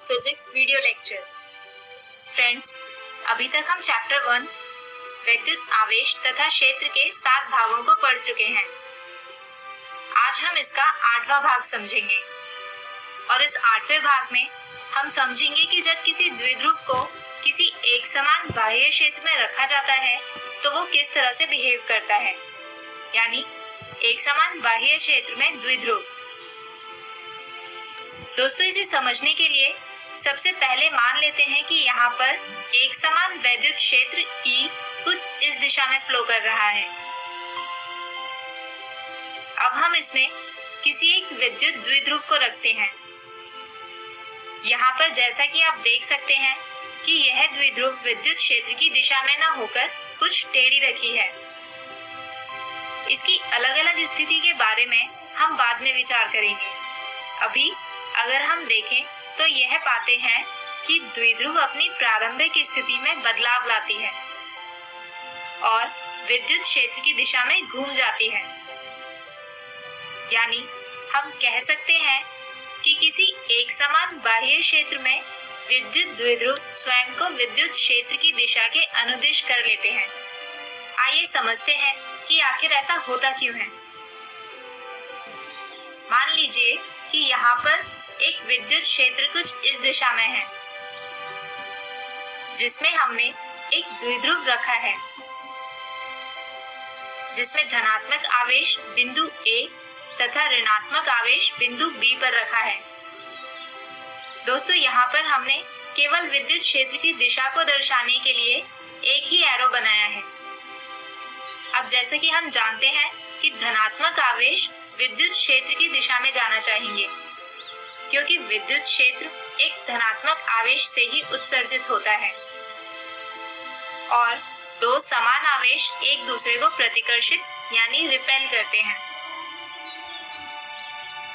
Physics video lecture. Friends, अभी तक हम चैप्टर 1 विद्युत आवेश तथा क्षेत्र के 7 भागों को पढ़ चुके हैं। आज हम इसका 8वां भाग समझेंगे और इस 8वें भाग में हम समझेंगे कि जब किसी द्विध्रुव को किसी एक समान बाह्य क्षेत्र में रखा जाता है तो वो किस तरह से बिहेव करता है, यानी एक समान बाह्य क्षेत्र में द्विध्रुव। दोस्तों, इसे समझने के लिए सबसे पहले मान लेते हैं कि यहाँ पर एक समान वैद्युत क्षेत्र E कुछ इस दिशा में फ्लो कर रहा है। अब हम इसमें किसी एक विद्युत द्विध्रुव को रखते हैं। यहाँ पर जैसा कि आप देख सकते हैं कि यह द्विध्रुव विद्युत क्षेत्र की दिशा में न होकर कुछ टेढ़ी रखी है। इसकी अलग अलग स्थिति के बारे में हम बाद में विचार करेंगे। अभी अगर हम देखें तो यह पाते हैं कि द्विध्रुव अपनी प्रारंभिक स्थिति में बदलाव लाती है और विद्युत क्षेत्र की दिशा में घूम जाती है। यानी हम कह सकते हैं कि किसी एक समान बाह्य क्षेत्र में विद्युत द्विध्रुव स्वयं को विद्युत क्षेत्र की दिशा के अनुदिश कर लेते हैं। आइए समझते हैं कि आखिर ऐसा होता क्यों है। मान लीजिए कि यहाँ पर एक विद्युत क्षेत्र कुछ इस दिशा में है, जिसमें हमने एक द्विध्रुव रखा है, जिसमें धनात्मक आवेश बिंदु A तथा ऋणात्मक आवेश बिंदु B पर रखा है। दोस्तों, यहाँ पर हमने केवल विद्युत क्षेत्र की दिशा को दर्शाने के लिए एक ही एरो बनाया है। अब जैसे कि हम जानते हैं कि धनात्मक आवेश विद्युत क्षेत्र की दिशा में जाना चाहेंगे, क्योंकि विद्युत क्षेत्र एक धनात्मक आवेश से ही उत्सर्जित होता है और दो समान आवेश एक दूसरे को प्रतिकर्षित यानी रिपेल करते हैं।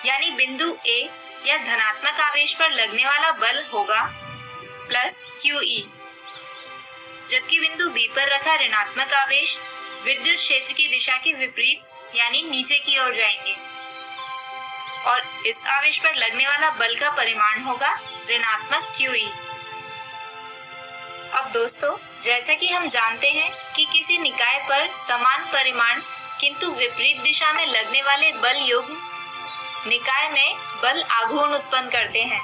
यानी बिंदु A या धनात्मक आवेश पर लगने वाला बल होगा प्लस QE, जबकि बिंदु B पर रखा ऋणात्मक आवेश विद्युत क्षेत्र की दिशा के विपरीत यानी नीचे की ओर जाएंगे और इस आवेश पर लगने वाला बल का परिमाण होगा ऋणात्मक QE। अब दोस्तों, जैसा कि हम जानते हैं कि किसी निकाय पर समान परिमाण किंतु विपरीत दिशा में लगने वाले बल युग्म निकाय में बल आघूर्ण उत्पन्न करते हैं।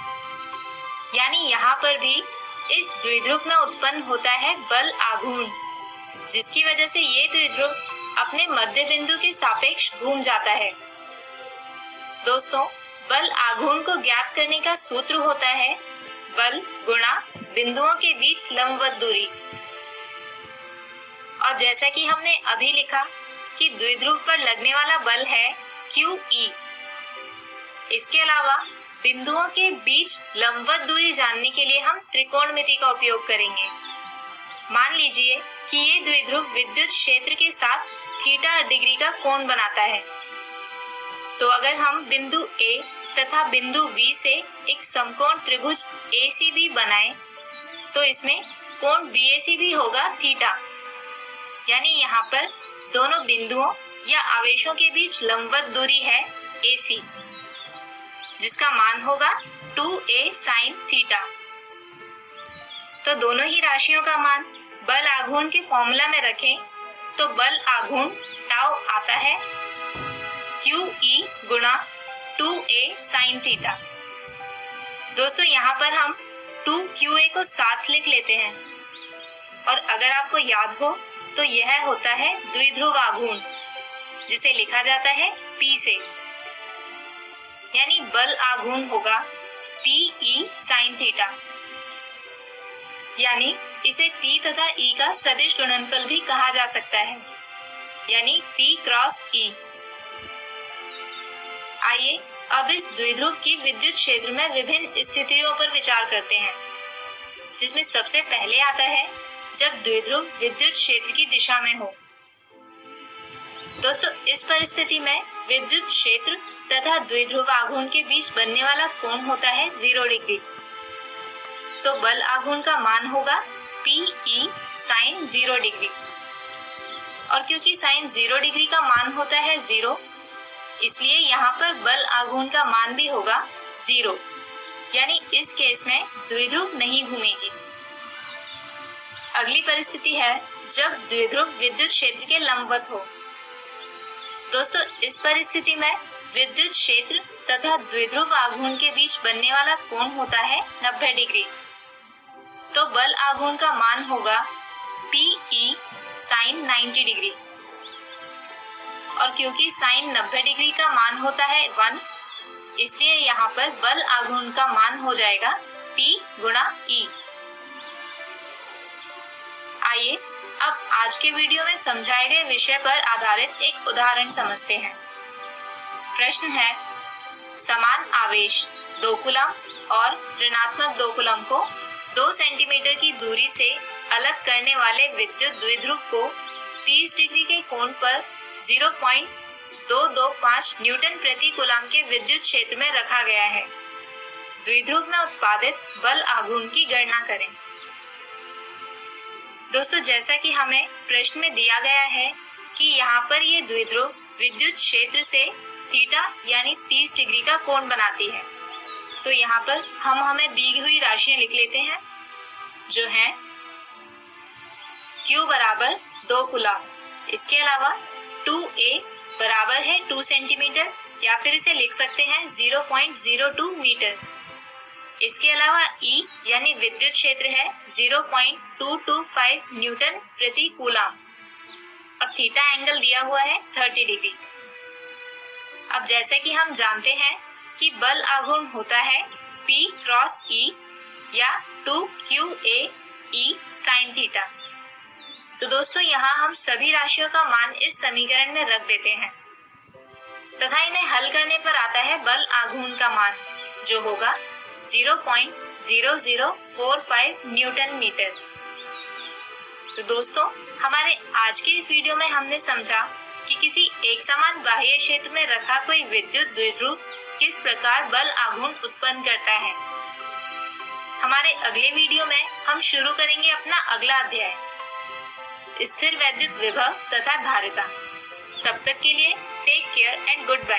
यानी यहाँ पर भी इस द्विध्रुव में उत्पन्न होता है बल आघूर्ण, जिसकी वजह से ये द्विध्रुव अपने मध्य बिंदु के सापेक्ष घूम जाता है। दोस्तों, बल आघूर्ण को ज्ञात करने का सूत्र होता है बल गुणा बिंदुओं के बीच लंबवत दूरी। और जैसा कि हमने अभी लिखा कि द्विध्रुव पर लगने वाला बल है QE। इसके अलावा बिंदुओं के बीच लंबवत दूरी जानने के लिए हम त्रिकोणमिति का उपयोग करेंगे। मान लीजिए कि ये द्विध्रुव विद्युत क्षेत्र के साथ थीटा डिग्री का कोण बनाता है। तो अगर हम बिंदु A तथा बिंदु B से एक समकोण त्रिभुज ACB बनाएं, तो इसमें कोण BAC भी होगा थीटा। यानी यहाँ पर दोनों बिंदुओं या आवेशों के बीच लंबवत दूरी है AC, जिसका मान होगा 2A sin थीटा। तो दोनों ही राशियों का मान बल आघूर्ण के फॉर्मूला में रखें तो बल आघूर्ण टाउ आता है QE गुणा 2A sin थीटा। दोस्तों, यहाँ पर हम 2QA को साथ लिख लेते हैं और अगर आपको याद हो तो यह होता है द्विध्रुव आघूर्ण, जिसे लिखा जाता है P से। यानी बल आघूर्ण होगा PE sin थीटा। यानी इसे P तथा E का सदिश गुणनफल भी कहा जा सकता है, यानी P क्रॉस E। आइए अब इस द्विध्रुव की विद्युत क्षेत्र में विभिन्न स्थितियों पर विचार करते हैं, जिसमें सबसे पहले आता है जब द्विध्रुव विद्युत क्षेत्र की दिशा में हो। दोस्तों, इस परिस्थिति में विद्युत क्षेत्र तथा द्विध्रुव आघूर्ण के बीच बनने वाला कोण होता है 0 डिग्री। तो बल आघूर्ण का मान होगा PE sin 0 डिग्री। और क्योंकि sin 0 डिग्री का मान होता है 0, इसलिए यहाँ पर बल आघूर्ण का मान भी होगा 0। यानी इस केस में द्विध्रुव नहीं घूमेगी। अगली परिस्थिति है जब द्विध्रुव विद्युत क्षेत्र के लंबवत हो। दोस्तों, इस परिस्थिति में विद्युत क्षेत्र तथा द्विध्रुव आघूर्ण के बीच बनने वाला कोण होता है 90 डिग्री। तो बल आघूर्ण का मान होगा PE sin 90 डिग्री। और क्योंकि sin 90 डिग्री का मान होता है 1, इसलिए यहाँ पर बल आघूर्ण का मान हो जाएगा P गुणा E। आइए अब आज के वीडियो में समझाए गए विषय पर आधारित एक उदाहरण समझते हैं। प्रश्न है, समान आवेश 2 कूलम और ऋणात्मक 2 कूलम को 2 सेंटीमीटर की दूरी से अलग करने वाले विद्युत द्विध्रुव को 30 डिग्री के कोण पर 0.225 न्यूटन प्रति कूलम के विद्युत क्षेत्र में रखा गया है। द्विध्रुव में उत्पादित बल आघूर्ण की गणना करें। दोस्तों, जैसा कि हमें प्रश्न में दिया गया है कि यहाँ पर ये द्विध्रुव विद्युत क्षेत्र से थीटा यानी 30 डिग्री का कोण बनाती है। तो यहाँ पर हम हमें दी हुई राशियां लिख लेते हैं, जो है Q बराबर 2 कूलम। इसके अलावा 2A बराबर है 2 सेंटीमीटर, या फिर इसे लिख सकते हैं 0.02 मीटर। इसके अलावा E यानी विद्युत क्षेत्र है 0.225 न्यूटन प्रति कूलम और थीटा एंगल दिया हुआ है 30 डिग्री। अब जैसे कि हम जानते हैं कि बल आघूर्ण होता है P क्रॉस E या 2QA E sin थीटा। तो दोस्तों, यहाँ हम सभी राशियों का मान इस समीकरण में रख देते हैं तथा इन्हें हल करने पर आता है बल आघूर्ण का मान, जो होगा 0.0045 न्यूटन मीटर। तो दोस्तों, हमारे आज के इस वीडियो में हमने समझा कि किसी एक समान बाह्य क्षेत्र में रखा कोई विद्युत द्विध्रुव किस प्रकार बल आघूर्ण उत्पन्न करता है। हमारे अगले वीडियो में हम शुरू करेंगे अपना अगला अध्याय, स्थिर वैद्युत विभव तथा धारिता। तब तक के लिए take care and good bye.